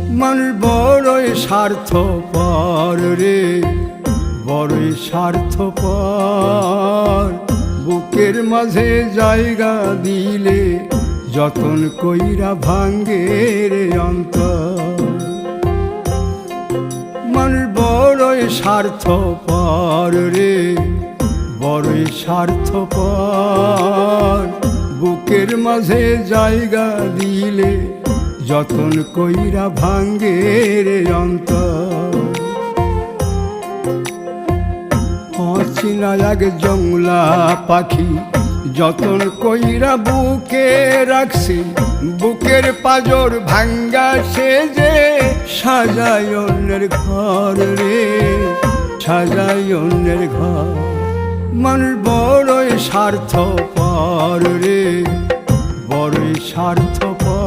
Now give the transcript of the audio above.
মানুষ বড়ই স্বার্থপর রে, বড়ই স্বার্থপর। বুকের মাঝে জায়গা দিলে যতন কইরা ভাঙ্গে রে অন্তর। মানুষ বড়ই স্বার্থপর রে, বড়ই স্বার্থপর। বুকের মাঝে জায়গা দিলে যতন কইরা ভাঙ্গে রে অন্তর। অচিনা এক জংলা পাখি যতন কইরা বুকে রাখছি, বুকের পাজর ভাঙ্গা সে যে সাজায় অন্যের ঘর রে, সাজায় অন্যের ঘর। মানুষ বড়ই স্বার্থপর রে, বড়ই স্বার্থপর।